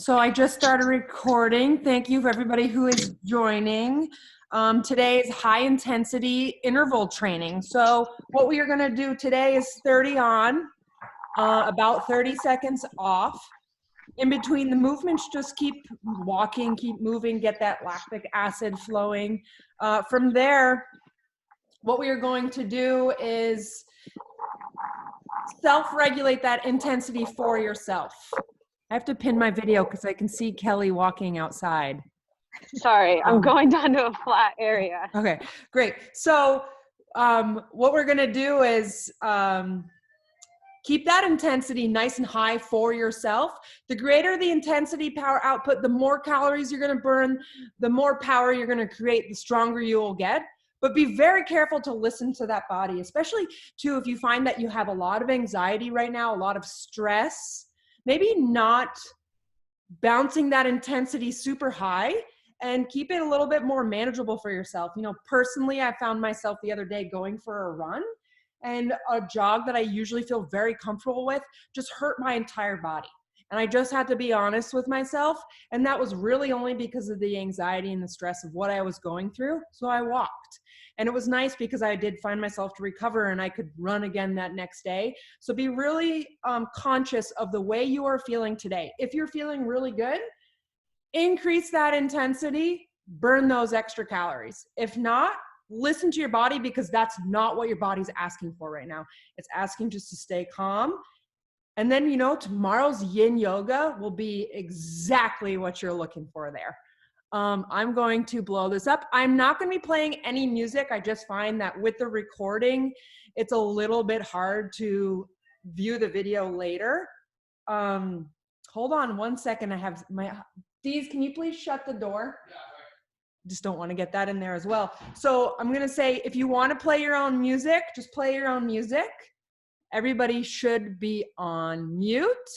So I just started recording. Thank you for everybody who is joining. Today is high intensity interval training. So what we are going to do today is 30 on, about 30 seconds off. In between the movements, just keep walking, keep moving, get that lactic acid flowing. From there, what we are going to do is self-regulate that intensity for yourself. I have to pin my video because I can see Kelly walking outside. Sorry, I'm going down to a flat area. Okay, great. So what we're gonna do is keep that intensity nice and high for yourself. The greater the intensity power output, the more calories you're gonna burn, the more power you're gonna create, the stronger you will get. But be very careful to listen to that body, especially too if you find that you have a lot of anxiety right now, a lot of stress. Maybe not bouncing that intensity super high and keep it a little bit more manageable for yourself. You know, personally, I found myself the other day going for a run, and a jog that I usually feel very comfortable with just hurt my entire body. And I just had to be honest with myself. And that was really only because of the anxiety and the stress of what I was going through. So I walked. And it was nice because I did find myself to recover and I could run again that next day. So be really conscious of the way you are feeling today. If you're feeling really good, increase that intensity, burn those extra calories. If not, listen to your body, because that's not what your body's asking for right now. It's asking just to stay calm. And then, you know, tomorrow's yin yoga will be exactly what you're looking for there. I'm going to blow this up. I'm not going to be playing any music. I just find that with the recording, it's a little bit hard to view the video later. Hold on one second. I have my Deez, can you please shut the door? Yeah. Just don't want to get that in there as well. So I'm going to say, if you want to play your own music, just play your own music. Everybody should be on mute.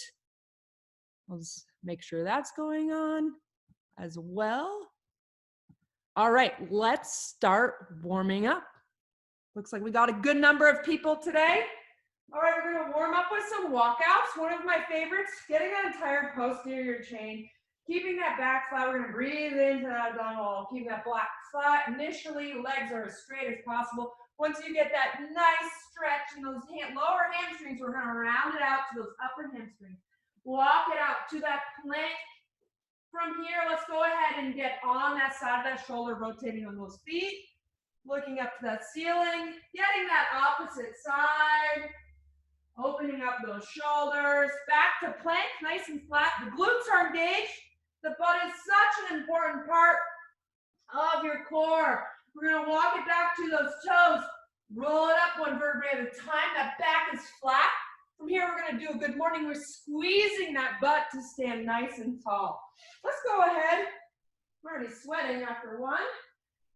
I'll just make sure that's going on as well. All right, let's start warming up. Looks like we got a good number of people today. All right, we're gonna warm up with some walkouts. One of my favorites, getting that entire posterior chain, keeping that back flat. We're gonna breathe into that abdominal, keeping that back flat. Initially, legs are as straight as possible. Once you get that nice stretch in those lower hamstrings, we're gonna round it out to those upper hamstrings. Walk it out to that plank. From here, let's go ahead and get on that side of that shoulder, rotating on those feet, looking up to that ceiling, getting that opposite side, opening up those shoulders, back to plank, nice and flat. The glutes are engaged. The butt is such an important part of your core. We're gonna walk it back to those toes, roll it up one vertebrae at a time. That back is flat. From here, we're gonna do a good morning. We're squeezing that butt to stand nice and tall. Let's go ahead. I'm already sweating after one.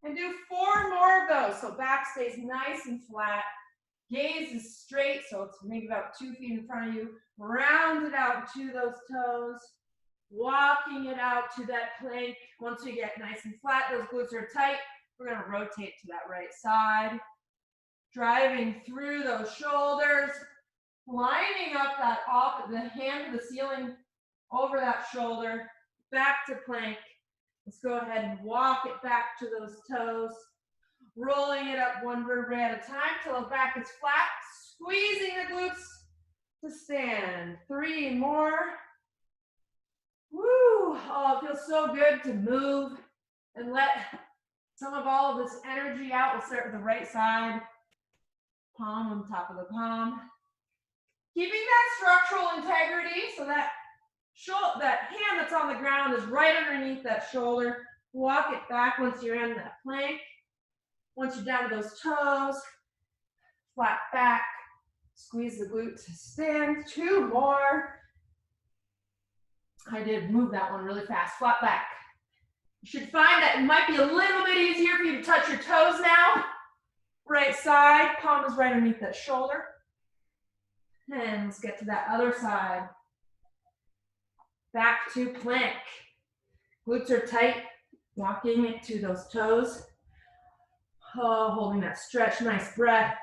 And do 4 more of those. So back stays nice and flat. Gaze is straight, so it's maybe about 2 feet in front of you. Round it out to those toes. Walking it out to that plank. Once we get nice and flat, those glutes are tight. We're gonna rotate to that right side. Driving through those shoulders. Lining up that the hand to the ceiling over that shoulder. Back to plank. Let's go ahead and walk it back to those toes. Rolling it up one vertebrae at a time till the back is flat. Squeezing the glutes to stand. 3 more. Woo! Oh, it feels so good to move and let some of all of this energy out. We'll start with the right side. Palm on top of the palm. Keeping that structural integrity, so that hand that's on the ground is right underneath that shoulder. Walk it back once you're in that plank. Once you're down to those toes, flat back, squeeze the glute to stand. 2 more. I did move that one really fast. Flat back. You should find that it might be a little bit easier for you to touch your toes now. Right side, palm is right underneath that shoulder. And let's get to that other side. Back to plank. Glutes are tight. Walking it to those toes. Oh, holding that stretch, nice breath.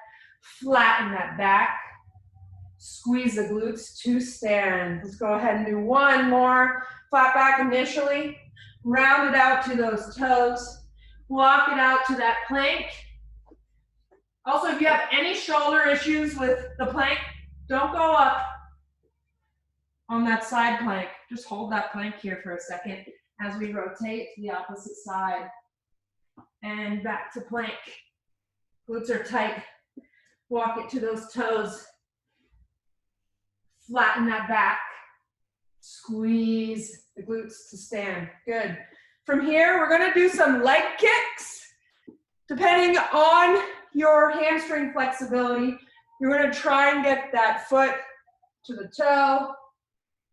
Flatten that back. Squeeze the glutes to stand. Let's go ahead and do one more. Flat back initially. Round it out to those toes. Walk it out to that plank. Also, if you have any shoulder issues with the plank, don't go up on that side plank. Just hold that plank here for a second as we rotate to the opposite side. And back to plank. Glutes are tight. Walk it to those toes. Flatten that back. Squeeze the glutes to stand. Good. From here, we're gonna do some leg kicks. Depending on your hamstring flexibility, you're gonna try and get that foot to the toe.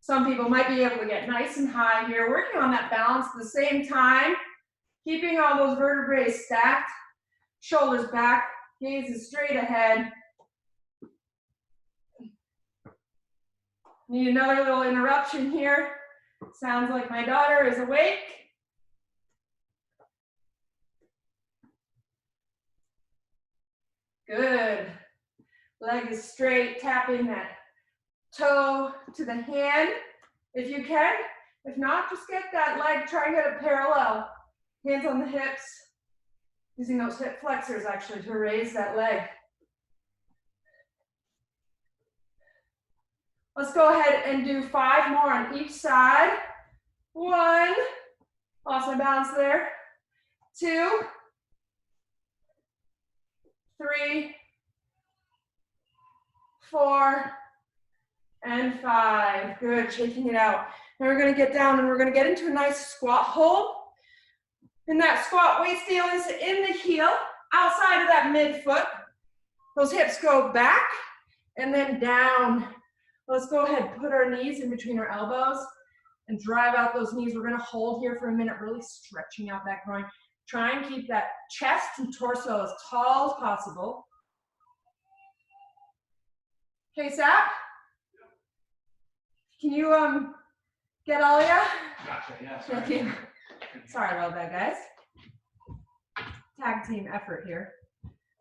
Some people might be able to get nice and high here, working on that balance at the same time, keeping all those vertebrae stacked, shoulders back, gaze is straight ahead. Need another little interruption here. Sounds like my daughter is awake. Good. Leg is straight, tapping that toe to the hand if you can. If not, just get that leg, try and get it parallel. Hands on the hips, using those hip flexors actually to raise that leg. Let's go ahead and do 5 more on each side. 1, lost my balance there. 2, 3, 4, and 5. Good, shaking it out. Now we're gonna get down and we're gonna get into a nice squat hold. In that squat, waist heel is in the heel, outside of that midfoot. Those hips go back and then down. Let's go ahead and put our knees in between our elbows and drive out those knees. We're gonna hold here for a minute, really stretching out that groin. Try and keep that chest and torso as tall as possible. Okay, Sap? Can you get Alia? Gotcha, yeah. Thank you. Sorry about that, guys. Tag team effort here.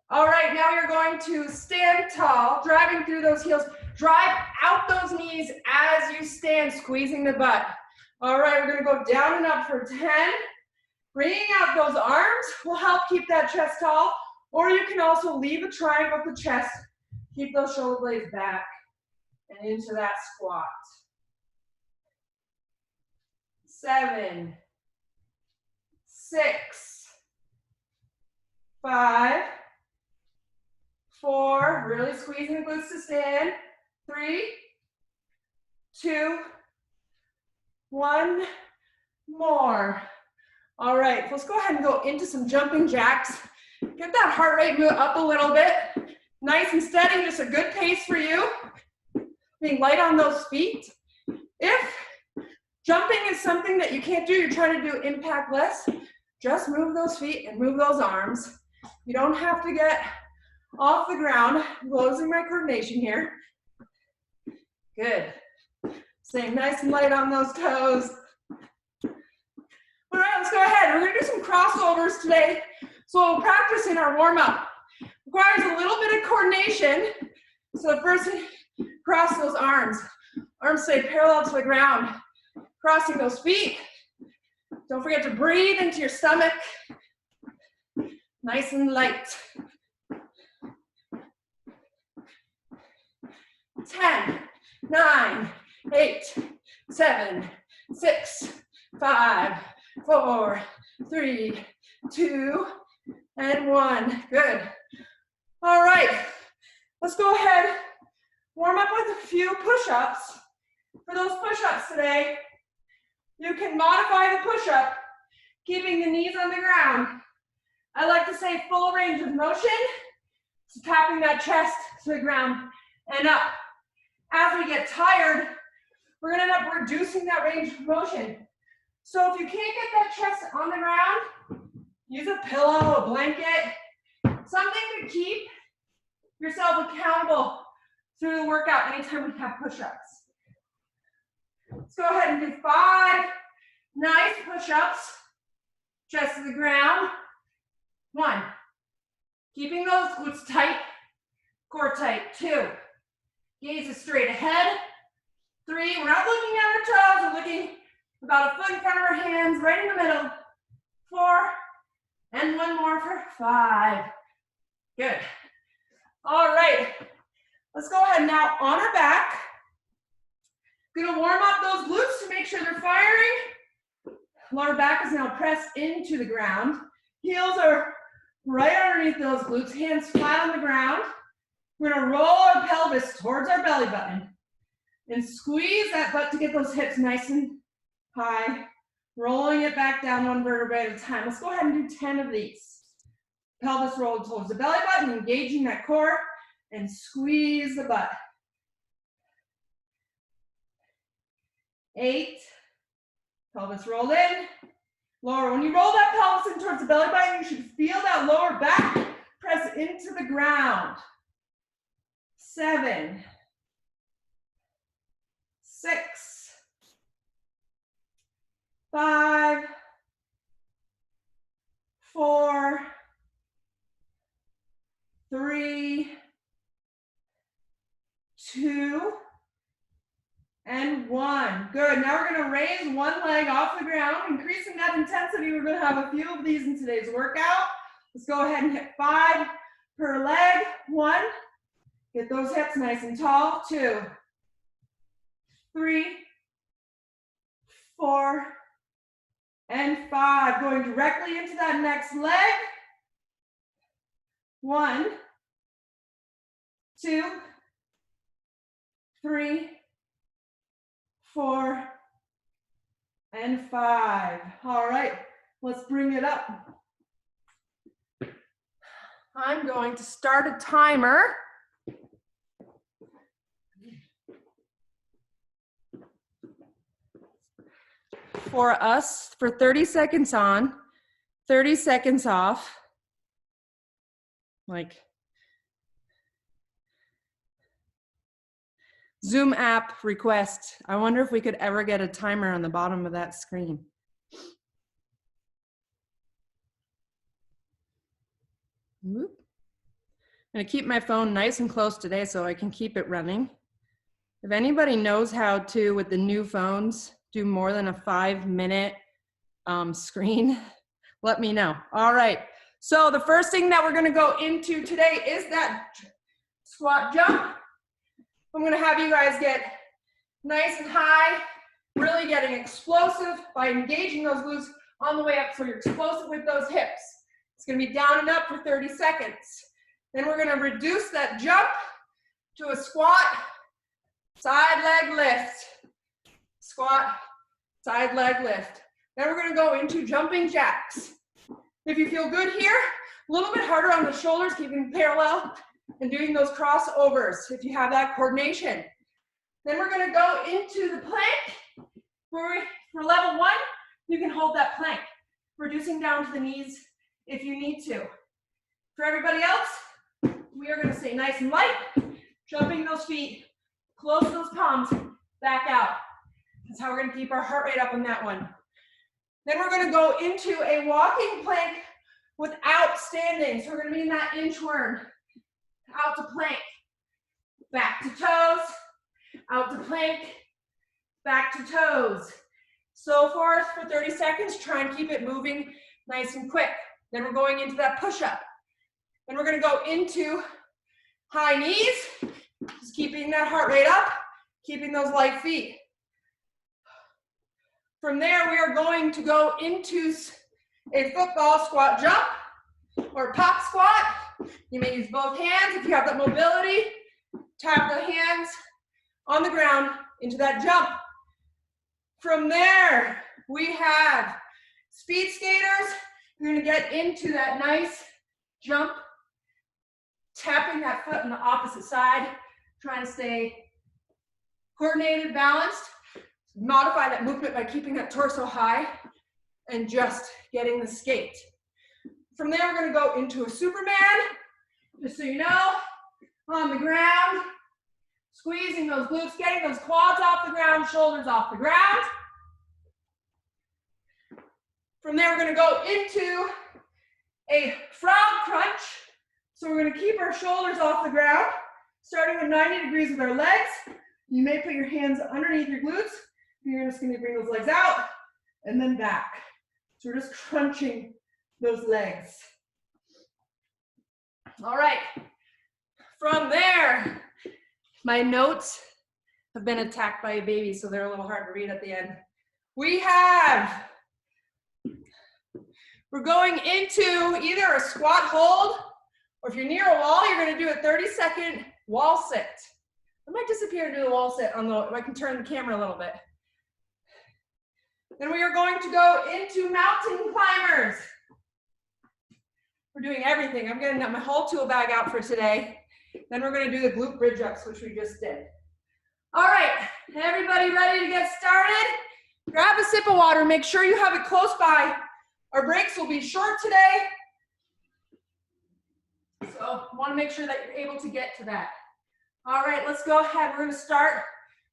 All right, now you're going to stand tall, driving through those heels. Drive out those knees as you stand, squeezing the butt. All right, we're gonna go down and up for 10. Bringing out those arms will help keep that chest tall, or you can also leave a triangle with the chest. Keep those shoulder blades back and into that squat. 7, 6, 5, 4, really squeezing the glutes to stand. 3, 2, 1 more. All right, let's go ahead and go into some jumping jacks. Get that heart rate move up a little bit. Nice and steady, just a good pace for you. Being light on those feet. If jumping is something that you can't do, you're trying to do impactless, just move those feet and move those arms. You don't have to get off the ground. I'm losing my coordination here. Good. Staying nice and light on those toes. All right, let's go ahead. We're gonna do some crossovers today. So we'll practice in our warm-up. Requires a little bit of coordination. So first, cross those arms. Arms stay parallel to the ground. Crossing those feet. Don't forget to breathe into your stomach. Nice and light. 10, 9, 8, 7, 6, 5, 4, 3, 2, and 1. Good. All right. Let's go ahead. Warm up with a few push-ups. For those push-ups today, you can modify the push-up, keeping the knees on the ground. I like to say full range of motion, so tapping that chest to the ground and up. As we get tired, we're gonna end up reducing that range of motion. So if you can't get that chest on the ground, use a pillow, a blanket, something to keep yourself accountable through the workout anytime we have push-ups. Let's go ahead and do 5 nice push-ups, chest to the ground. 1, keeping those glutes tight, core tight. 2, Gaze is straight ahead. 3, we're not looking at our toes, we're looking about a foot in front of our hands, right in the middle. 4, and 1 more for 5. Good. All right, let's go ahead now on our back. Gonna warm up those glutes to make sure they're firing. Lower back is now pressed into the ground. Heels are right underneath those glutes, hands flat on the ground. We're gonna roll our pelvis towards our belly button and squeeze that butt to get those hips nice and high, rolling it back down 1 vertebrae at a time. Let's go ahead and do 10 of these. Pelvis rolled towards the belly button, engaging that core, and squeeze the butt. 8, pelvis rolled in, lower. When you roll that pelvis in towards the belly button, you should feel that lower back press into the ground. 7, 6, 5, 4, 3, 2, and 1. Good. Now we're going to raise one leg off the ground, increasing that intensity. We're going to have a few of these in today's workout. Let's go ahead and hit 5 per leg. 1. Get those hips nice and tall. 2, 3, 4, and 5. Going directly into that next leg. 1, 2, 3, 4, and 5. All right, let's bring it up. I'm going to start a timer. For us, for 30 seconds on, 30 seconds off. Like Zoom app request. I wonder if we could ever get a timer on the bottom of that screen. Whoop. I'm gonna keep my phone nice and close today so I can keep it running. If anybody knows how to, with the new phones, do more than a 5-minute screen, let me know. All right, so the first thing that we're gonna go into today is that squat jump. I'm gonna have you guys get nice and high, really getting explosive by engaging those glutes on the way up, so you're explosive with those hips. It's gonna be down and up for 30 seconds. Then we're gonna reduce that jump to a squat, side leg lift. Squat, side leg lift. Then we're gonna go into jumping jacks. If you feel good here, a little bit harder on the shoulders, keeping parallel and doing those crossovers if you have that coordination. Then we're gonna go into the plank. For level 1, you can hold that plank, reducing down to the knees if you need to. For everybody else, we are gonna stay nice and light, jumping those feet, close those palms, back out. That's how we're gonna keep our heart rate up on that one. Then we're gonna go into a walking plank without standing. So we're gonna be in that inchworm, out to plank, back to toes, out to plank, back to toes. So forth for 30 seconds, try and keep it moving nice and quick. Then we're going into that push-up. Then we're gonna go into high knees, just keeping that heart rate up, keeping those light feet. From there, we are going to go into a football squat jump or pop squat. You may use both hands if you have that mobility. Tap the hands on the ground into that jump. From there, we have speed skaters. You're gonna get into that nice jump, tapping that foot on the opposite side, trying to stay coordinated, balanced. Modify that movement by keeping that torso high and just getting the skate. From there, we're gonna go into a Superman, just so you know, on the ground, squeezing those glutes, getting those quads off the ground, shoulders off the ground. From there, we're gonna go into a frog crunch. So we're gonna keep our shoulders off the ground, Starting with 90 degrees with our legs. You may put your hands underneath your glutes. You're just gonna bring those legs out and then back. So we're just crunching those legs. All right, from there, my notes have been attacked by a baby, so they're a little hard to read at the end. We're going into either a squat hold, or if you're near a wall, you're gonna do a 30-second wall sit. I might disappear and do the wall sit if I can turn the camera a little bit. Then we are going to go into mountain climbers. We're doing everything. I'm getting my whole tool bag out for today. Then we're going to do the glute bridge ups, which we just did. All right, everybody ready to get started? Grab a sip of water. Make sure you have it close by. Our breaks will be short today. So I want to make sure that you're able to get to that. All right, let's go ahead. We're going to start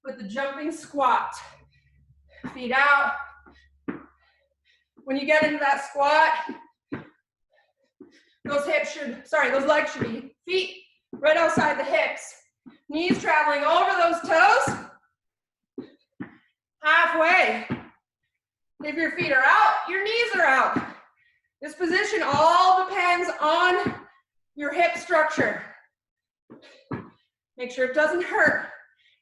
with the jumping squat. Feet out. When you get into that squat, those legs should be feet right outside the hips. Knees traveling over those toes. Halfway. If your feet are out, your knees are out. This position all depends on your hip structure. Make sure it doesn't hurt.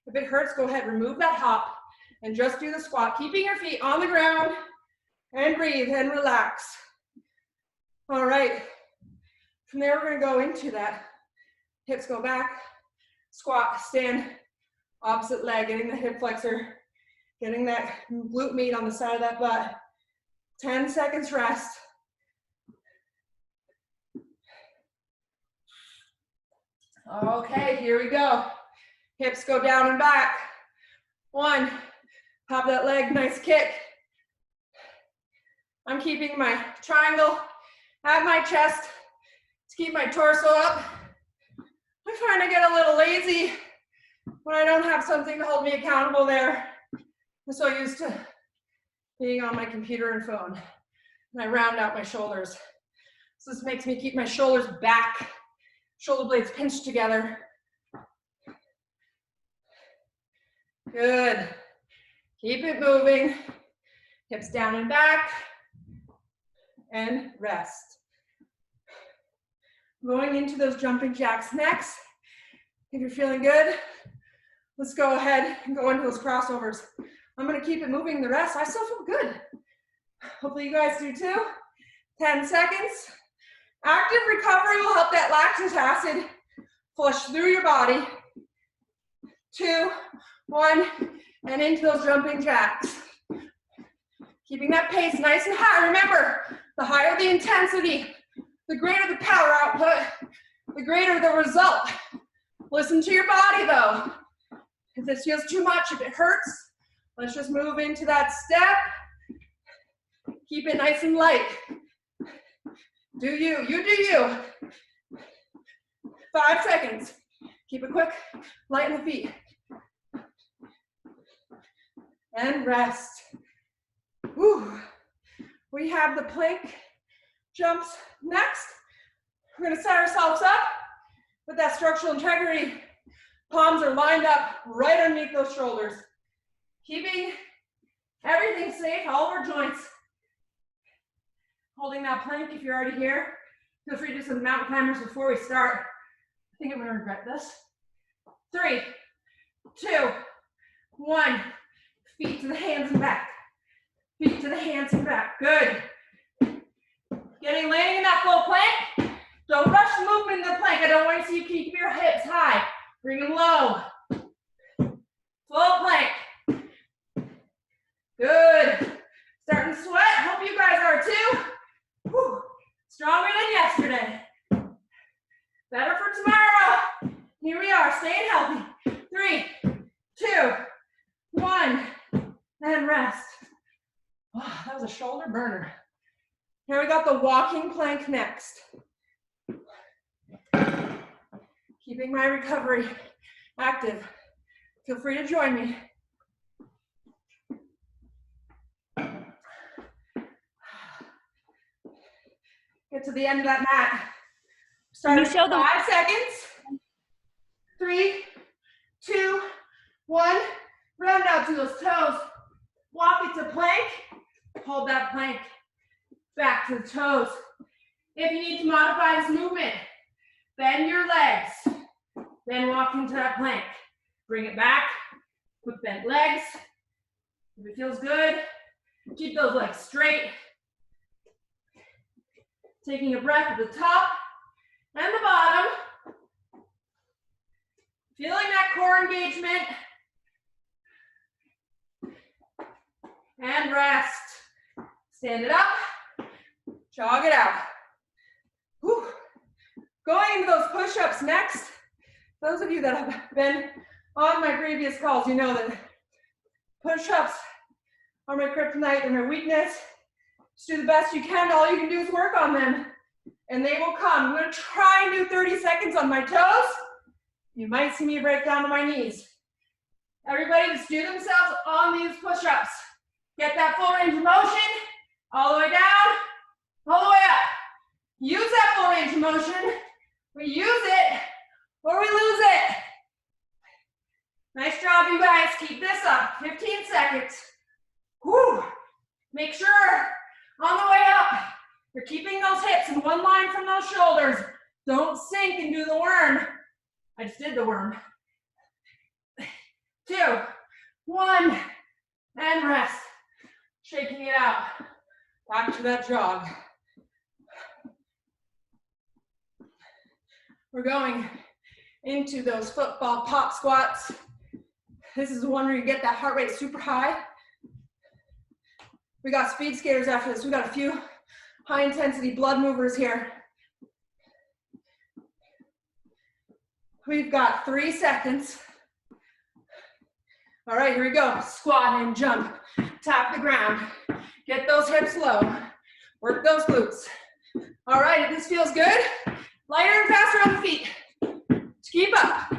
If it hurts, go ahead, remove that hop and just do the squat, keeping your feet on the ground, and breathe and relax. All right, from there we're gonna go into that. Hips go back, squat, stand, opposite leg, getting the hip flexor, getting that glute meat on the side of that butt. 10 seconds rest. Okay, here we go. Hips go down and back. 1, have that leg, nice kick. I'm keeping my triangle at my chest to keep my torso up. I'm trying to get a little lazy when I don't have something to hold me accountable there. I'm so used to being on my computer and phone. And I round out my shoulders. So this makes me keep my shoulders back, shoulder blades pinched together. Good. Keep it moving. Hips down and back. And rest. Going into those jumping jacks next. If you're feeling good, let's go ahead and go into those crossovers. I'm going to keep it moving the rest. I still feel good. Hopefully you guys do too. 10 seconds. Active recovery will help that lactic acid flush through your body. 2, 1, and into those jumping jacks. Keeping that pace nice and high. Remember, the higher the intensity, the greater the power output, the greater the result. Listen to your body though. If this feels too much, if it hurts, let's just move into that step. Keep it nice and light. Do you do you. 5 seconds. Keep it quick, lighten the feet. And rest. Whew. We have the plank jumps next. We're gonna set ourselves up with that structural integrity. Palms are lined up right underneath those shoulders. Keeping everything safe, all of our joints. Holding that plank if you're already here. Feel free to do some mountain climbers before we start. I think I'm gonna regret this. 3, 2, 1. Feet to the hands and back. Feet to the hands and back. Good. Landing in that full plank. Don't rush the movement in the plank. I don't want to see you keep your hips high. Bring them low. Full plank. Good. Starting to sweat. Hope you guys are too. Whew. Stronger than yesterday. Better for tomorrow. Here we are, staying healthy. 3, 2, 1, and rest. Wow, that was a shoulder burner. Now we got the walking plank next. Keeping my recovery active. Feel free to join me. Get to the end of that mat. Start at 5 seconds. 3, 3, 2, 1. Round out to those toes. Walk it to plank. Hold that plank. Back to the toes. If you need to modify this movement, bend your legs. Then walk into that plank. Bring it back with bent legs. If it feels good, keep those legs straight. Taking a breath at the top and the bottom. Feeling that core engagement. And rest. Stand it up. Jog it out. Whew. Going into those push-ups next. Those of you that have been on my previous calls, you know that push-ups are my kryptonite and my weakness. Just do the best you can. All you can do is work on them, and they will come. I'm going to try and do 30 seconds on my toes. You might see me break down to my knees. Everybody just do themselves on these push-ups. Get that full range of motion, all the way down, all the way up. Use that full range of motion. We use it, or we lose it. Nice job, you guys. Keep this up. 15 seconds. Whew. Make sure on the way up, you're keeping those hips in one line from those shoulders. Don't sink and do the worm. I just did the worm. 2, 1, and rest. Shaking it out. Back to that jog. We're going into those football pop squats. This is the one where you get that heart rate super high. We got speed skaters after this. We got a few high intensity blood movers here. We've got 3 seconds. All right, here we go. Squat and jump. Tap the ground. Get those hips low. Work those glutes. All right, if this feels good, lighter and faster on the feet. Keep up.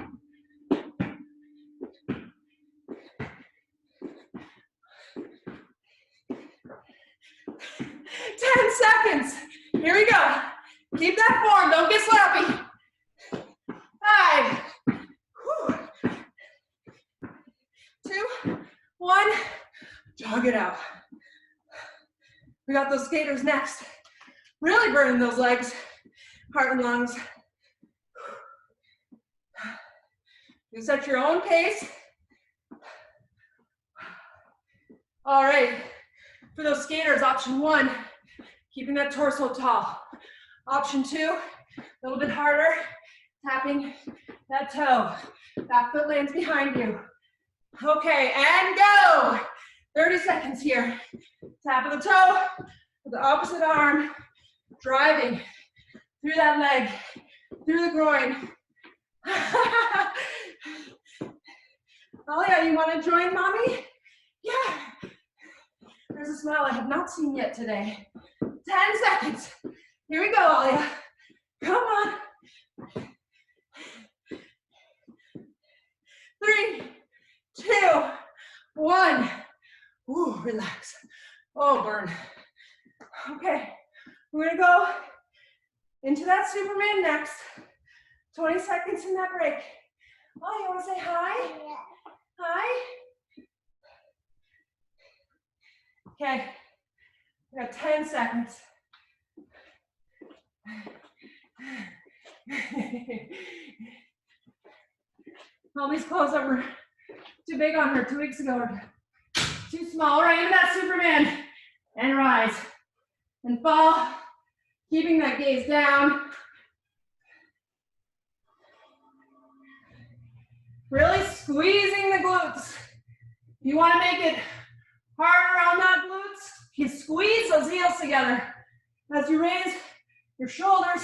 10 seconds. Here we go. Keep that form. Don't get sloppy. 5. Whew. 2, 1. Jog it out. We got those skaters next. Really burning those legs, heart and lungs. You set your own pace. All right. For those skaters, option 1, keeping that torso tall. Option 2, a little bit harder, tapping that toe. That foot lands behind you. Okay, and go. 30 seconds here. Tap of the toe with the opposite arm, driving through that leg, through the groin. Oh yeah, you want to join mommy? Yeah. There's a smile I have not seen yet today. 10 seconds. Here we go, Alia. Come on. 3, 2, 1. Ooh, relax. Oh, burn. Okay, we're gonna go into that Superman next. 20 seconds in that break. Oh, you wanna say hi? Yeah. Hi. Okay, we got 10 seconds. Mommy's clothes that were too big on her 2 weeks ago are too small. Right into that Superman. And rise. And fall. Keeping that gaze down. Really squeezing the glutes. You want to make it harder on that glutes, you squeeze those heels together as you raise your shoulders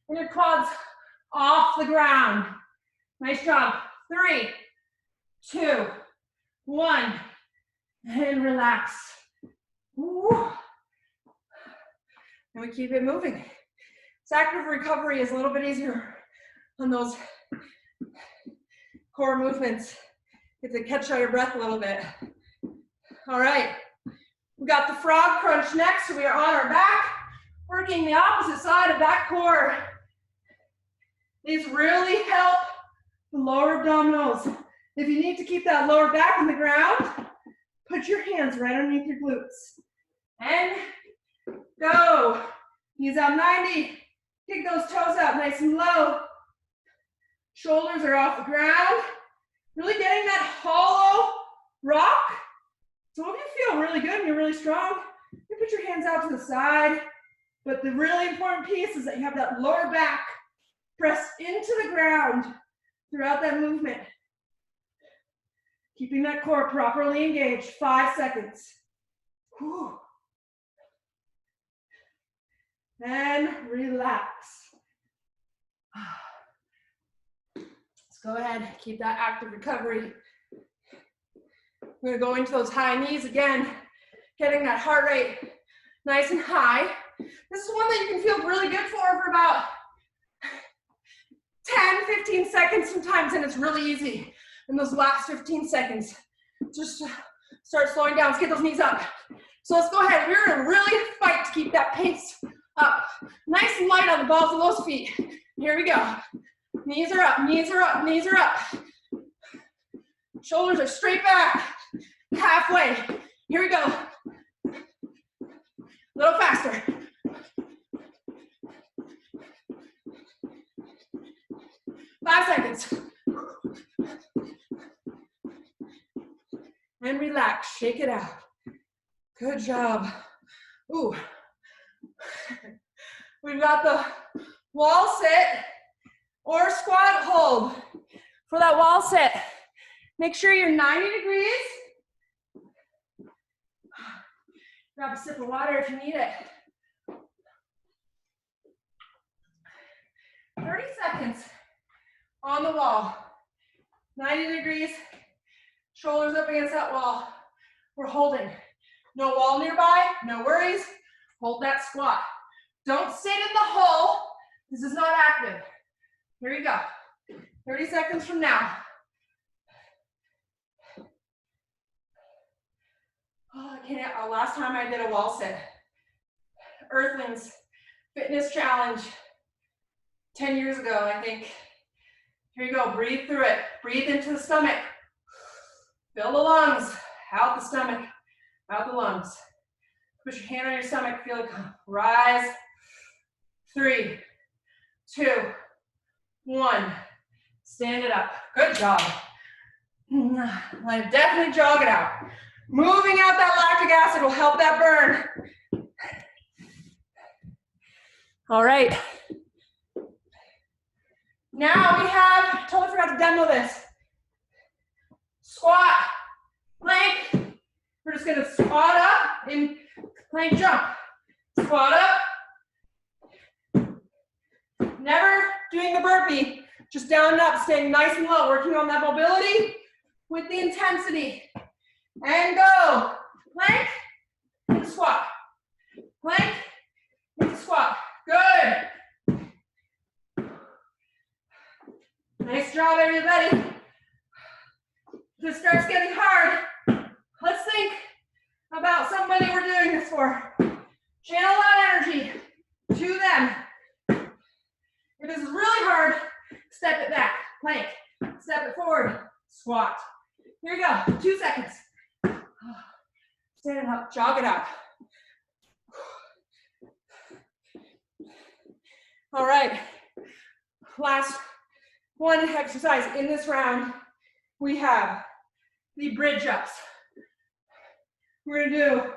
and your quads off the ground. Nice job. 3, 2, 1, and relax. Ooh. And we keep it moving. This active recovery is a little bit easier on those core movements. You have to catch out your breath a little bit. All right, we got the frog crunch next. So we are on our back, working the opposite side of that core. These really help the lower abdominals. If you need to keep that lower back in the ground, put your hands right underneath your glutes. And go. Knees out 90. Kick those toes out nice and low. Shoulders are off the ground. Really getting that hollow rock. So if you feel really good and you're really strong, you put your hands out to the side. But the really important piece is that you have that lower back press into the ground throughout that movement. Keeping that core properly engaged. 5 seconds. Whew. And relax. Let's go ahead, keep that active recovery. We're gonna go into those high knees again, getting that heart rate nice and high. This is one that you can feel really good for about 10, 15 seconds sometimes, and it's really easy. In those last 15 seconds, just start slowing down. Let's get those knees up. So let's go ahead. We're gonna really fight to keep that pace up. Nice and light on the balls of those feet. Here we go. Knees are up, knees are up, knees are up. Shoulders are straight back. Halfway. Here we go. A little faster. Five seconds. And relax, shake it out. Good job. Ooh. We've got the wall sit or squat hold. For that wall sit, make sure you're 90 degrees. Grab a sip of water if you need it. 30 seconds on the wall. 90 degrees, shoulders up against that wall. We're holding. No wall nearby, no worries. Hold that squat. Don't sit in the hole. This is not active. Here you go. 30 seconds from now. Oh, I can't. Last time I did a wall sit. Earthlings Fitness Challenge. 10 years ago, I think. Here you go. Breathe through it. Breathe into the stomach. Fill the lungs. Out the stomach. Out the lungs. Put your hand on your stomach. Feel it come. Rise. 3, 2, 1. Stand it up. Good job. Definitely jog it out. Moving out that lactic acid will help that burn. All right. Now we have, totally forgot to demo this. Squat, plank. We're just gonna squat up in plank jump. Squat up. Never doing the burpee, just down and up, staying nice and low, working on that mobility with the intensity. And go. Plank, into squat. Plank, into squat. Good. Nice job, everybody. This starts getting hard. Let's think about somebody we're doing this for. Channel that energy to them. If this is really hard, step it back. Plank. Step it forward. Squat. Here we go. 2 seconds. Stand up. Jog it out. All right. Last one exercise in this round. We have the bridge ups. We're gonna do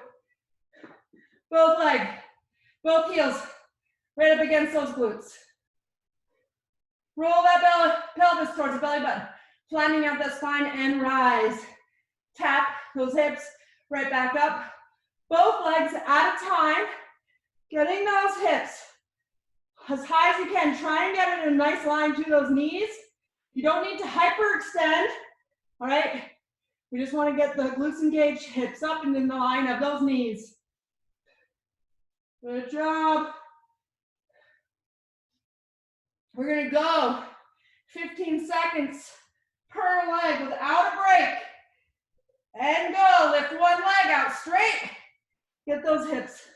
both legs, both heels, right up against those glutes. Roll that pelvis towards the belly button, flattening out that spine and rise. Tap those hips right back up. Both legs at a time, getting those hips as high as you can. Try and get it in a nice line to those knees. You don't need to hyperextend, all right? We just want to get the glutes engaged, hips up and in the line of those knees. Good job. We're gonna go 15 seconds per leg without a break. And go, lift one leg out straight. Get those hips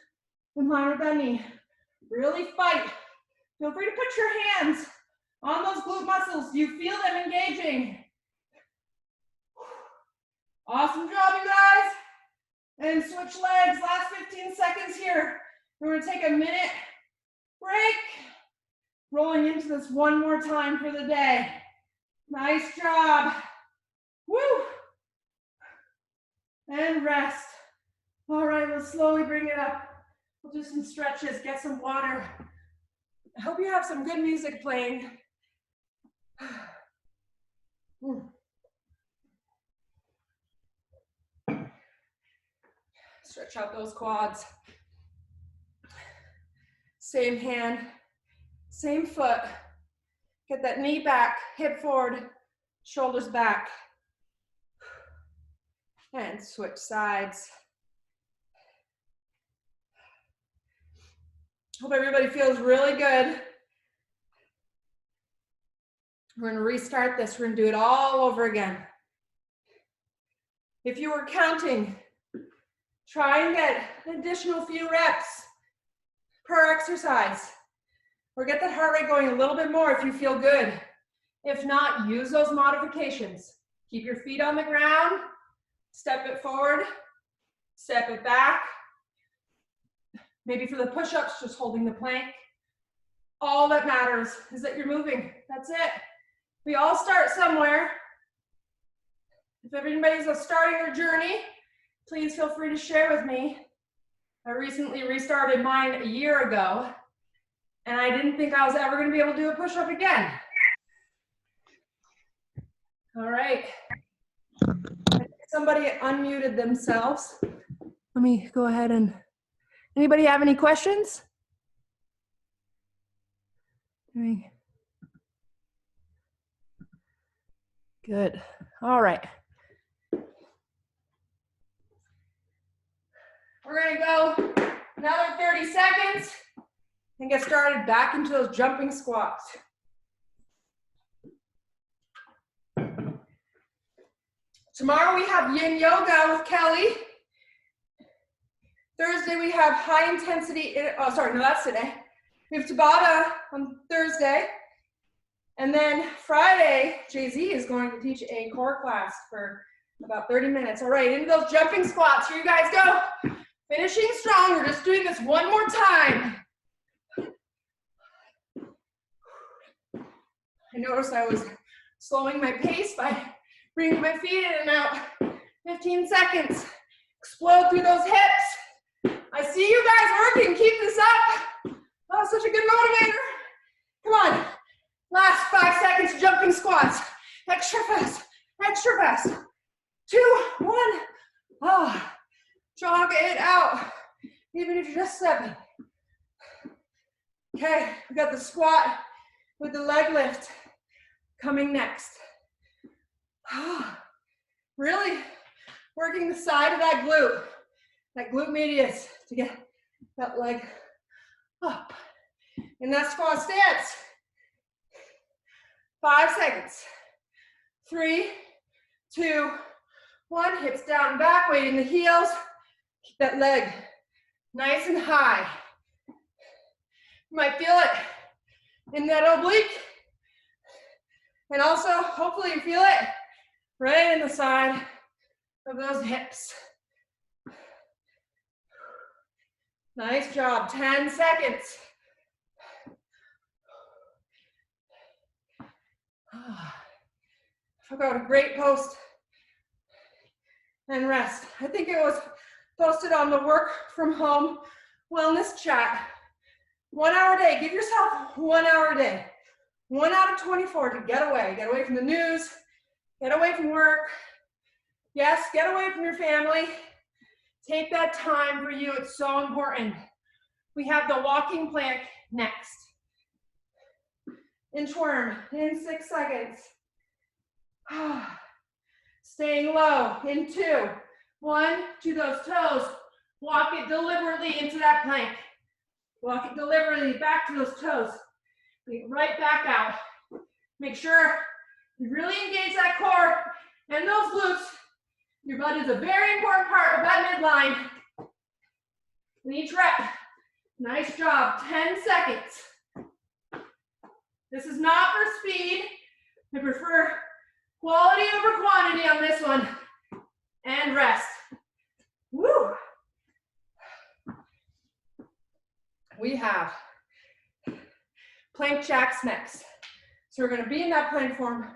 in line with that knee. Really fight. Feel free to put your hands On those glute muscles, do you feel them engaging? Awesome job, you guys. And switch legs, last 15 seconds here. We're gonna take a minute break. Rolling into this one more time for the day. Nice job. Woo. And rest. All right, let's slowly bring it up. We'll do some stretches, get some water. I hope you have some good music playing. Stretch out those quads. Same hand, same foot. Get that knee back, hip forward, shoulders back. And switch sides. Hope everybody feels really good. We're gonna restart this. We're gonna do it all over again. If you were counting, try and get an additional few reps per exercise. Or get that heart rate going a little bit more if you feel good. If not, use those modifications. Keep your feet on the ground, step it forward, step it back. Maybe for the push-ups, just holding the plank. All that matters is that you're moving. That's it. We all start somewhere. If everybody's starting their journey, please feel free to share with me. I recently restarted mine a year ago, and I didn't think I was ever going to be able to do a push-up again. All right. Somebody unmuted themselves. Let me go ahead and, anybody have any questions? Good. All right. We're going to go another 30 seconds and get started back into those jumping squats. Tomorrow we have yin yoga with Kelly. Thursday we have high intensity, oh sorry, no, that's today. We have Tabata on Thursday. And then Friday, Jay-Z is going to teach a core class for about 30 minutes. All right, into those jumping squats. Here you guys go. Finishing strong. We're just doing this one more time. I noticed I was slowing my pace by bringing my feet in and out. 15 seconds. Explode through those hips. I see you guys working. Keep this up. Oh, such a good motivator. Come on. Last 5 seconds, jumping squats. Extra fast, extra fast. 2, 1. Oh, jog it out, even if you're just stepping. Okay, we got the squat with the leg lift coming next. Oh, really working the side of that glute medius to get that leg up. In that squat stance. 5 seconds. 3, 2, 1. Hips down and back, weight in the heels. Keep that leg nice and high. You might feel it in that oblique. And also, hopefully you feel it right in the side of those hips. Nice job. 10 seconds. I got a great post and rest. I think it was posted on the work from home wellness chat. 1 hour a day. Give yourself 1 hour a day. 1 out of 24 to get away. Get away from the news. Get away from work. Yes, get away from your family. Take that time for you. It's so important. We have the walking plank next. Inchworm in 6 seconds. Staying low in 2, 1, to those toes. Walk it deliberately into that plank. Walk it deliberately back to those toes. Right back out. Make sure you really engage that core and those glutes. Your butt is a very important part of that midline. In each rep. Nice job. 10 seconds. This is not for speed. I prefer quality over quantity on this one. And rest. Woo! We have plank jacks next. So we're gonna be in that plank form,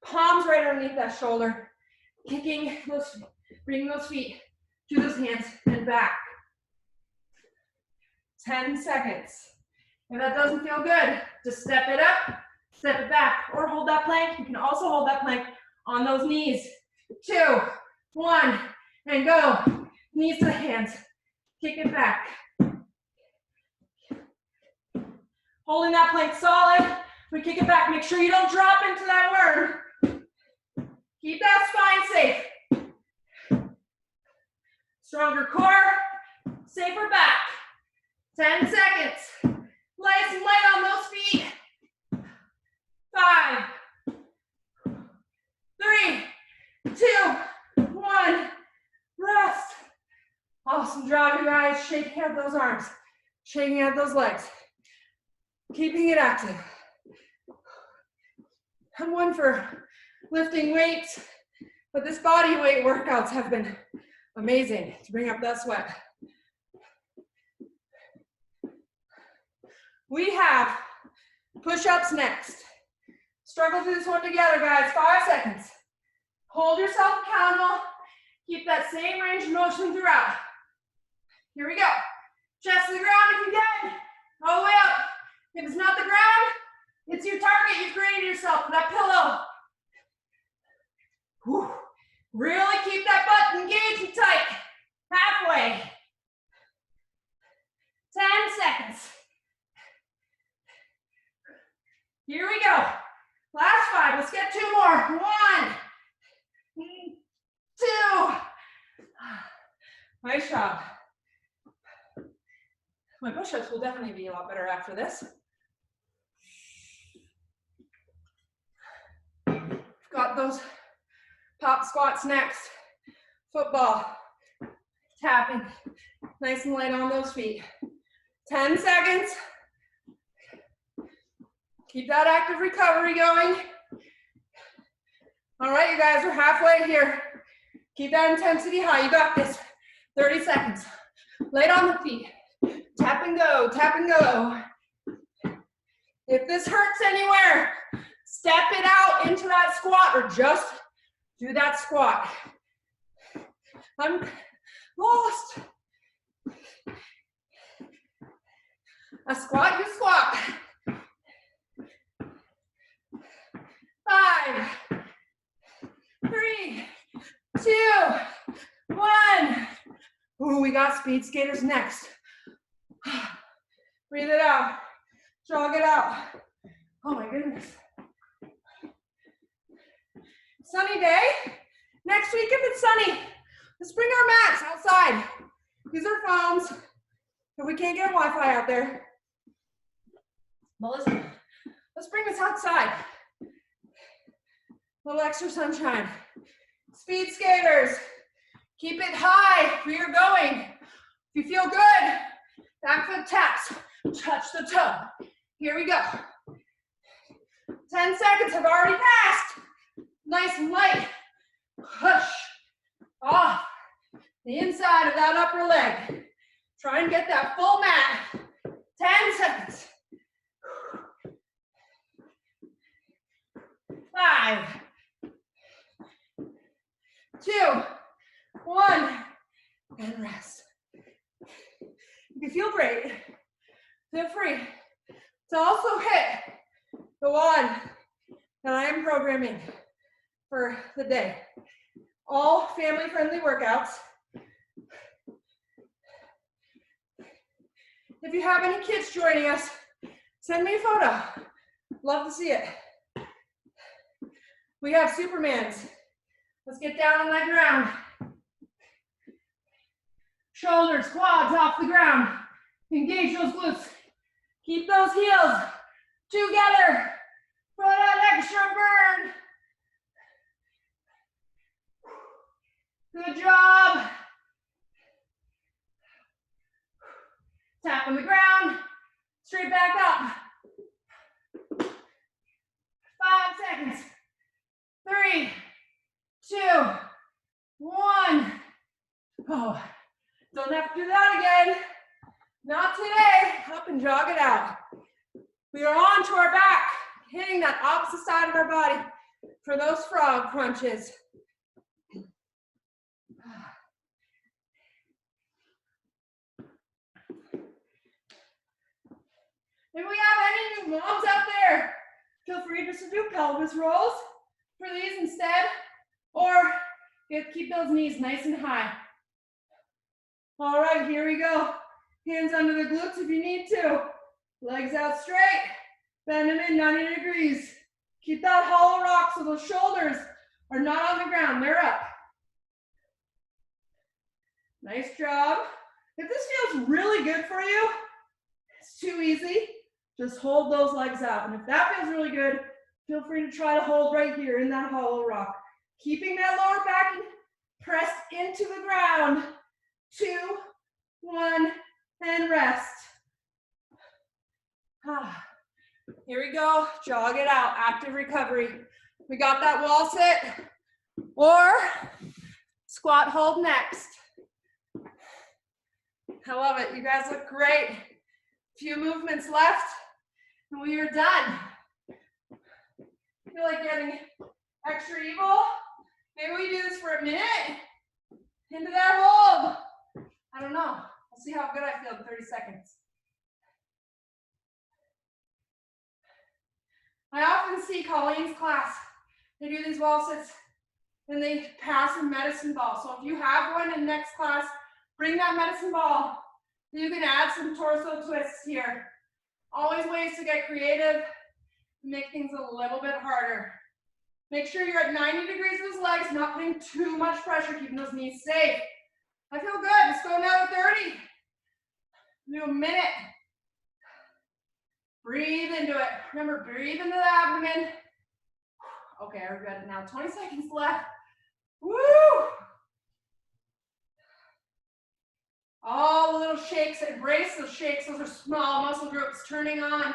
palms right underneath that shoulder, kicking those, bringing those feet to those hands and back. 10 seconds. If that doesn't feel good, just step it up, step it back, or hold that plank. You can also hold that plank on those knees. 2, 1, and go. Knees to the hands. Kick it back. Holding that plank solid. We kick it back. Make sure you don't drop into that worm. Keep that spine safe. Stronger core, safer back. 10 seconds. Nice and light on those feet. 5, 3, 2, 1. Rest. Awesome job, you guys. Shaking out those arms. Shaking out those legs. Keeping it active. I'm one for lifting weights, but this body weight workouts have been amazing to bring up that sweat. We have push-ups next. Struggle through this one together, guys. 5 seconds. Hold yourself accountable. Keep that same range of motion throughout. Here we go. Chest to the ground if you can. All the way up. If it's not the ground, it's your target you've created yourself with that pillow. Whew. Really keep that butt engaged and tight. Halfway. 10 seconds. Here we go. Last 5. Let's get 2 more. 1, 2. Nice job. My push-ups will definitely be a lot better after this. Got those pop squats next. Football. Tapping. Nice and light on those feet. 10 seconds. Keep that active recovery going. All right, you guys, we're halfway here. Keep that intensity high. You got this. 30 seconds. Lay it on the feet. Tap and go, tap and go. If this hurts anywhere, step it out into that squat or just do that squat. I'm lost. A squat, you squat. 5, 3, 2, 1. Ooh, we got speed skaters next. Breathe it out. Jog it out. Oh my goodness. Sunny day. Next week if it's sunny, let's bring our mats outside. Use our phones. If we can't get Wi-Fi out there, well, let's bring this outside. A little extra sunshine. Speed skaters. Keep it high where you're going. If you feel good, back foot taps. Touch the toe. Here we go. 10 seconds have already passed. Nice and light. Push off the inside of that upper leg. Try and get that full mat. 10 seconds. 5, 2, 1, and rest. If you feel great, feel free to also hit the one that I am programming for the day. All family-friendly workouts. If you have any kids joining us, send me a photo. Love to see it. We have Supermans. Let's get down on that ground. Shoulders, quads off the ground. Engage those glutes. Keep those heels together for that extra burn. Good job. Tap on the ground. Straight back up. seconds. 3, 2, 1. Oh, don't have to do that again. Not today. Up and jog it out. We are on to our back, hitting that opposite side of our body for those frog crunches. If we have any new moms out there, feel free just to do pelvis rolls for these instead, or keep those knees nice and high. All right, here we go. Hands under the glutes if you need to. Legs out straight. Bend them in 90 degrees. Keep that hollow rock so those shoulders are not on the ground. They're up. Nice job. If this feels really good for you, it's too easy. Just hold those legs out. And if that feels really good, feel free to try to hold right here in that hollow rock. Keeping that lower back pressed into the ground. 2, 1, and rest. Here we go. Jog it out. Active recovery. We got that wall sit or squat hold next. I love it. You guys look great. Few movements left and we are done. Feel like getting extra evil? Maybe we do this for a minute. Into that hold. I don't know. We'll see how good I feel in 30 seconds. I often see Colleen's class. They do these wall sits and they pass a medicine ball. So if you have one in next class, bring that medicine ball. You can add some torso twists here. Always ways to get creative, make things a little bit harder. Make sure you're at 90 degrees with those legs, not putting too much pressure, keeping those knees safe. I feel good. Let's go now to 30. Do a minute. Breathe into it. Remember, breathe into the abdomen. Okay, we're good. Now 20 seconds left. Woo! All the little shakes, embrace those shakes. Those are small muscle groups turning on,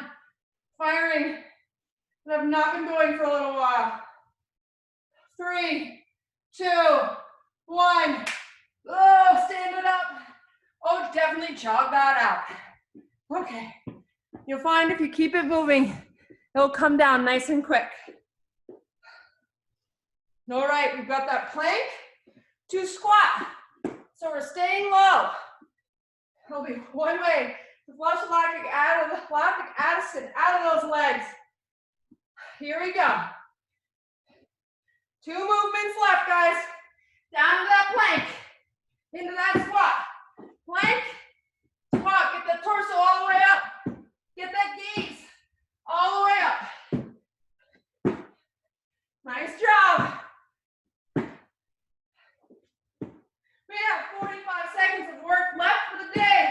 firing, that have not been going for a little while. 3, 2, 1. Oh, stand it up. Oh, definitely jog that out. Okay. You'll find if you keep it moving, it'll come down nice and quick. All right, we've got that plank to squat. So we're staying low. There'll be one way to flush lactic acid out of those legs. Here we go. 2 movements left, guys. Down to that plank. Into that squat. Plank, squat. Get the torso all the way up. Get that gaze all the way up. Nice job. We have 45 seconds of work left for the day.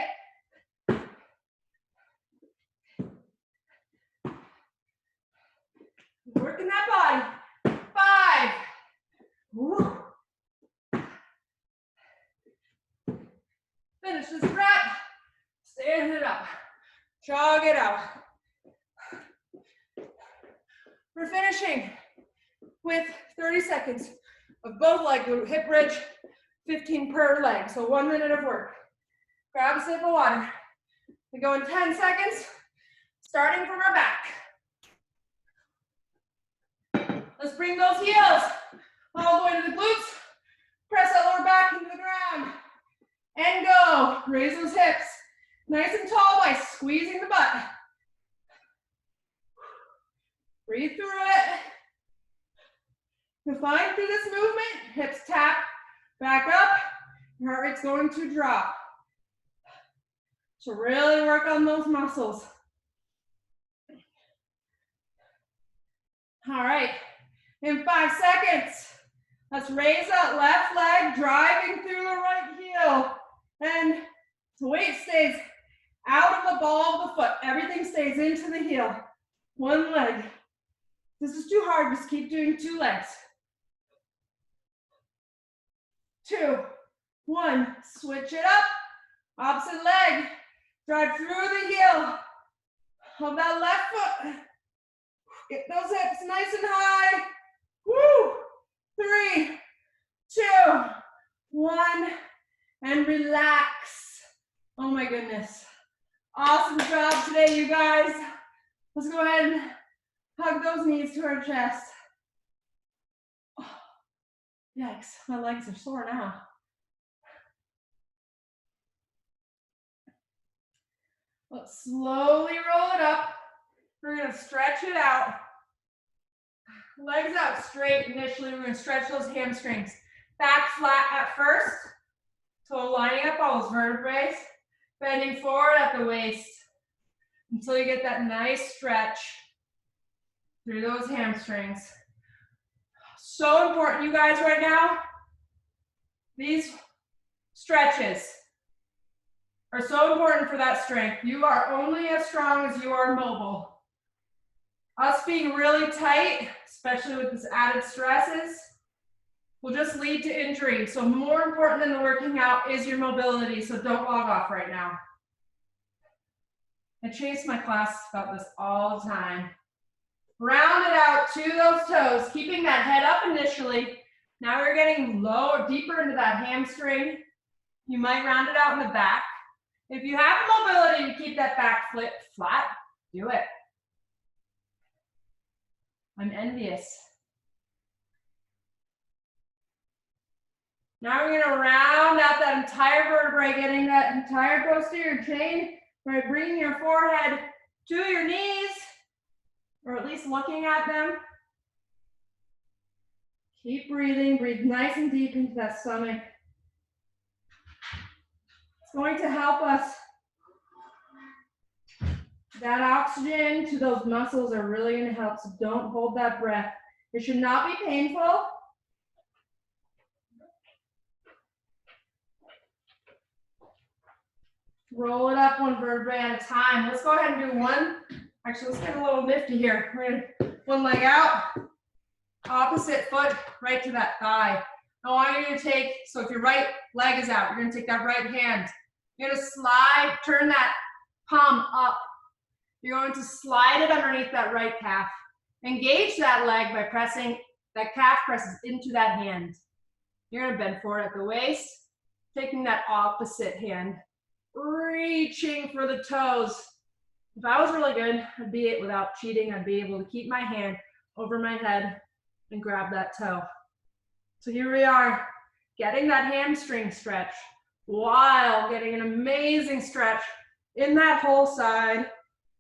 Working that body. 5. Woo. Finish this rep. Stand it up. Jog it out. We're finishing with 30 seconds of both leg glute hip bridge, 15 per leg, so 1 minute of work. Grab a sip of water. We go in 10 seconds, starting from our back. Let's bring those heels all the way to the glutes. Press that lower back into the ground. And go. Raise those hips. Nice and tall by squeezing the butt. Breathe through it. Define through this movement. Hips tap back up. Your heart rate's going to drop. So really work on those muscles. All right. In 5 seconds, let's raise that left leg, driving through the right heel. And the weight stays out of the ball of the foot. Everything stays into the heel. 1 leg. This is too hard, just keep doing 2 legs. 2, 1, switch it up. Opposite leg, drive through the heel of that left foot. Get those hips nice and high. Woo! 3, 2, 1, and relax. Oh my goodness. Awesome job today, you guys. Let's go ahead and hug those knees to our chest. Oh, yikes, my legs are sore now. Let's slowly roll it up. We're gonna stretch it out. Legs out straight initially. We're gonna stretch those hamstrings. Back flat at first. So lining up all those vertebrae. Bending forward at the waist until you get that nice stretch through those hamstrings. So important, you guys, right now. These stretches are so important for that strength. You are only as strong as you are mobile. Us being really tight, especially with this added stresses, will just lead to injury. So more important than the working out is your mobility, so don't log off right now. I chase my class about this all the time. Round it out to those toes, keeping that head up initially. Now we're getting lower, deeper into that hamstring. You might round it out in the back. If you have mobility to keep that back flip flat, do it. I'm envious. Now we're gonna round out that entire vertebrae, getting that entire posterior chain, by bringing your forehead to your knees, or at least looking at them. Keep breathing, breathe nice and deep into that stomach. It's going to help us. That oxygen to those muscles are really going to help, so don't hold that breath. It should not be painful. Roll it up one vertebrae at a time. Let's go ahead and do one. Actually, let's get a little nifty here. We're gonna one leg out, opposite foot right to that thigh. I want you to take, so if your right leg is out, you're gonna take that right hand. You're gonna slide, turn that palm up. You're going to slide it underneath that right calf. Engage that leg by pressing, that calf presses into that hand. You're gonna bend forward at the waist, taking that opposite hand, reaching for the toes. If I was really good, I'd be it without cheating. I'd be able to keep my hand over my head and grab that toe. So here we are, getting that hamstring stretch while getting an amazing stretch in that whole side,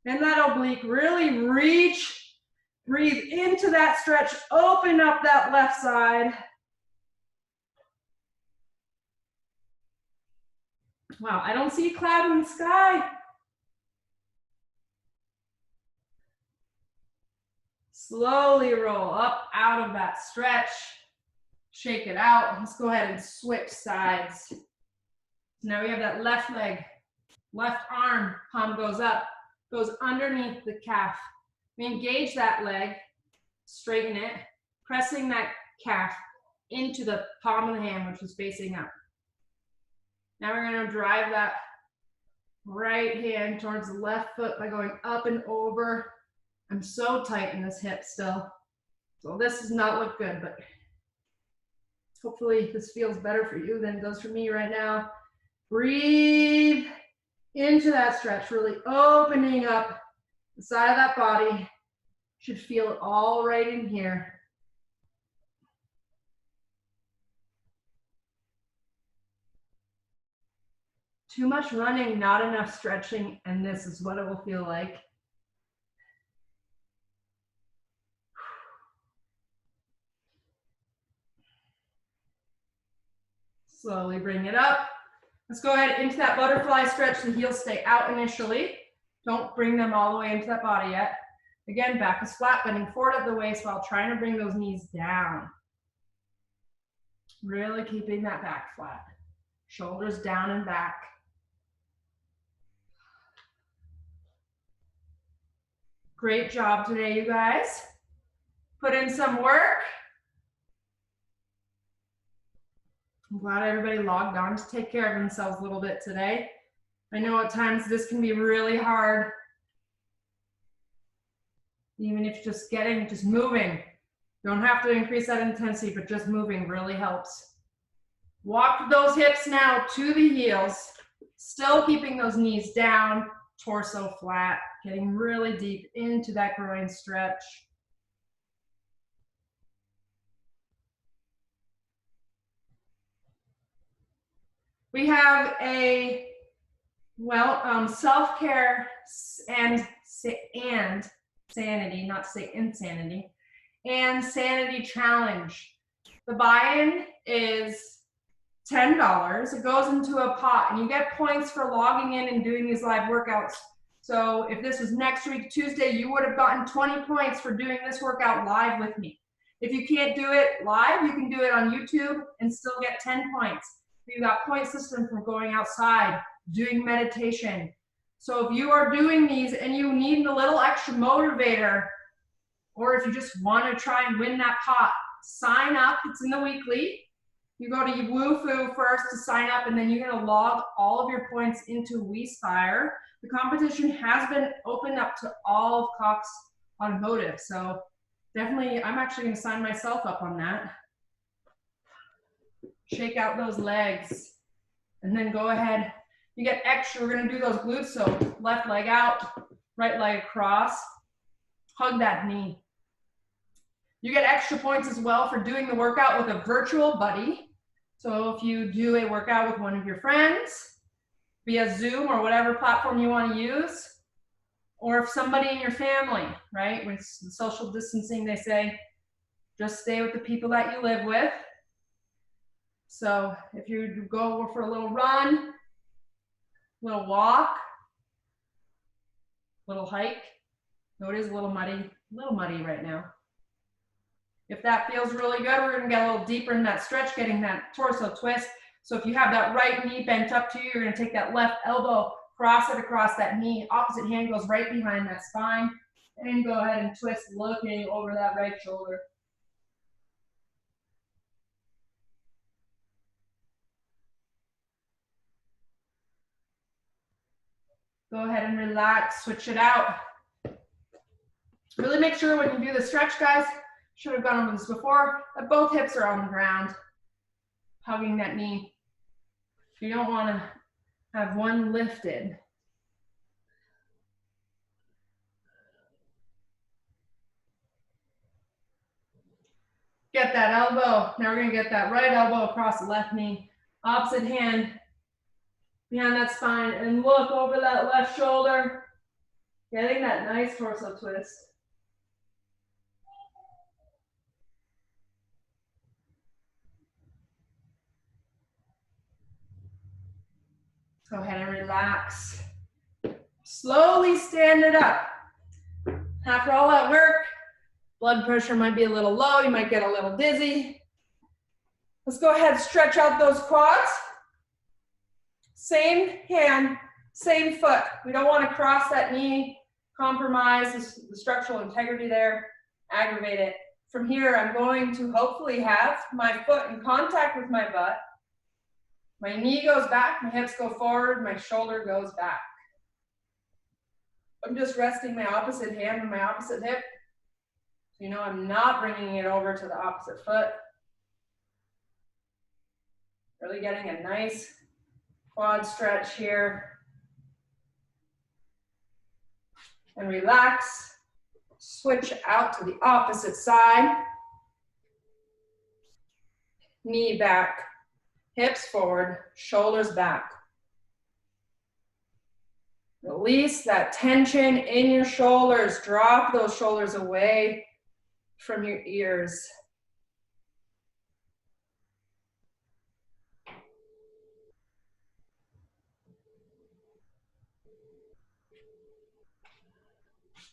in that oblique. Really reach, breathe into that stretch, open up that left side. Wow, I don't see a cloud in the sky. Slowly roll up out of that stretch. Shake it out. Let's go ahead and switch sides. So now we have that left leg, left arm, palm goes up, goes underneath the calf. We engage that leg, straighten it, pressing that calf into the palm of the hand, which is facing up. Now we're going to drive that right hand towards the left foot by going up and over. I'm so tight in this hip still. So this does not look good, but hopefully this feels better for you than it does for me right now. Breathe into that stretch, really opening up the side of that body. Should feel it all right in here. Too much running, not enough stretching, and this is what it will feel like. Slowly bring it up. Let's go ahead into that butterfly stretch. The heels stay out initially. Don't bring them all the way into that body yet. Again, back is flat, bending forward at the waist while trying to bring those knees down. Really keeping that back flat. Shoulders down and back. Great job today, you guys. Put in some work. I'm glad everybody logged on to take care of themselves a little bit today. I know at times this can be really hard. Even if just moving. Don't have to increase that intensity, but just moving really helps. Walk those hips now to the heels, still keeping those knees down, torso flat, getting really deep into that groin stretch. We have a, self-care and sanity, not to say insanity, and sanity challenge. The buy-in is $10. It goes into a pot, and you get points for logging in and doing these live workouts. So if this was next week, Tuesday, you would have gotten 20 points for doing this workout live with me. If you can't do it live, you can do it on YouTube and still get 10 points. You got point system from going outside, doing meditation. So if you are doing these and you need a little extra motivator, or if you just want to try and win that pot, sign up. It's in the weekly. You go to Woofu first to sign up, and then you're going to log all of your points into WeSpire. The competition has been opened up to all of Cox Automotive. So definitely, I'm actually going to sign myself up on that. Shake out those legs, and then go ahead. You get extra. We're going to do those glutes. So left leg out, right leg across. Hug that knee. You get extra points as well for doing the workout with a virtual buddy. So if you do a workout with one of your friends via Zoom or whatever platform you want to use, or if somebody in your family, right? With social distancing, they say, just stay with the people that you live with. So if you go for a little run, little walk, little hike, no, it is a little muddy right now. If that feels really good, we're gonna get a little deeper in that stretch, getting that torso twist. So if you have that right knee bent up to you, you're gonna take that left elbow, cross it across that knee, opposite hand goes right behind that spine, and go ahead and twist, looking over that right shoulder. Go ahead and relax, switch it out. Really make sure when you do the stretch, guys, should have gone over this before, that both hips are on the ground, hugging that knee. You don't want to have one lifted. Get that elbow. Now we're going to get that right elbow across the left knee. Opposite hand behind that spine, and look over that left shoulder. Getting that nice torso twist. Go ahead and relax. Slowly stand it up. After all that work, blood pressure might be a little low. You might get a little dizzy. Let's go ahead and stretch out those quads. Same hand, same foot. We don't want to cross that knee, compromise the structural integrity there, aggravate it. From here, I'm going to hopefully have my foot in contact with my butt. My knee goes back, my hips go forward, my shoulder goes back. I'm just resting my opposite hand on my opposite hip. So you know I'm not bringing it over to the opposite foot. Really getting a nice quad stretch here. And relax. Switch out to the opposite side. Knee back, hips forward, shoulders back. Release that tension in your shoulders. Drop those shoulders away from your ears.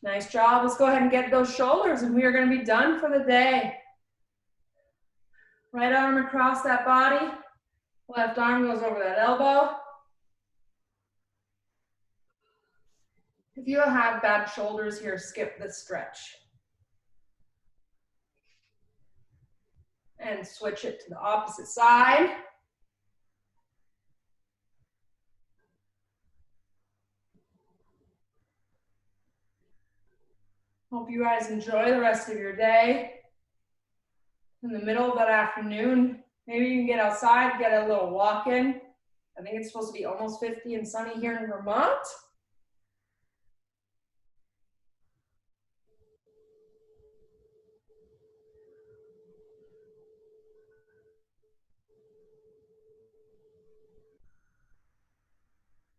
Nice job. Let's go ahead and get those shoulders, and we are going to be done for the day. Right arm across that body. Left arm goes over that elbow. If you have bad shoulders here, skip this stretch. And switch it to the opposite side. Hope you guys enjoy the rest of your day. In the middle of that afternoon, maybe you can get outside, get a little walk in. I think it's supposed to be almost 50 and sunny here in Vermont.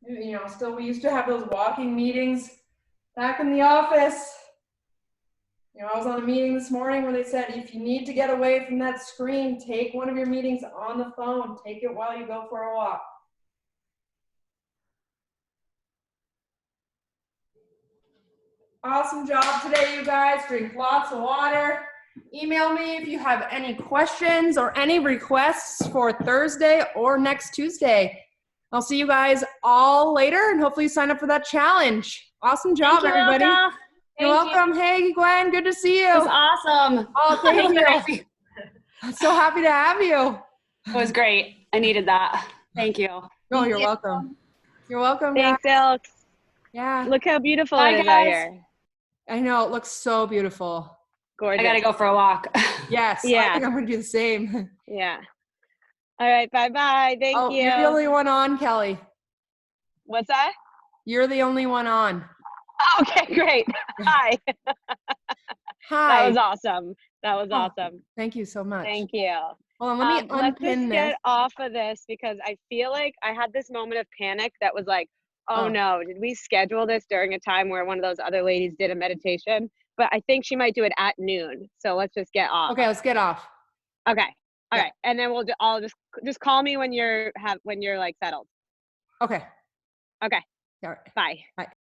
You know, still we used to have those walking meetings back in the office. You know, I was on a meeting this morning where they said, if you need to get away from that screen, take one of your meetings on the phone. Take it while you go for a walk. Awesome job today, you guys. Drink lots of water. Email me if you have any questions or any requests for Thursday or next Tuesday. I'll see you guys all later, and hopefully you sign up for that challenge. Awesome job, everybody. Ilka. You're welcome. Hey, Gwen, good to see you. It was awesome. Oh, thank you. I'm so happy to have you. It was great. I needed that. Thank you. Oh, you're welcome. You're welcome, guys. Thanks, Elks. Yeah. Look how beautiful Bye, it is out guys. here. I know, it looks so beautiful. Gorgeous. I got to go for a walk. Yes, Yeah. I think I'm going to do the same. Yeah. All right. Bye-bye. Thank you. You're the only one on, Kelly. What's that? You're the only one on. Okay, great. Hi. Hi. That was awesome. That was awesome. Thank you so much. Thank you. Hold on, let me Let's unpin just this. get off of this because I feel like I had this moment of panic that was like, oh no, did we schedule this during a time where one of those other ladies did a meditation? But I think she might do it at noon. So let's just get off. Okay, let's get off. Okay. All Yeah. right. And then I'll just call me when you're like settled. Okay. Okay. All right. Bye. Bye.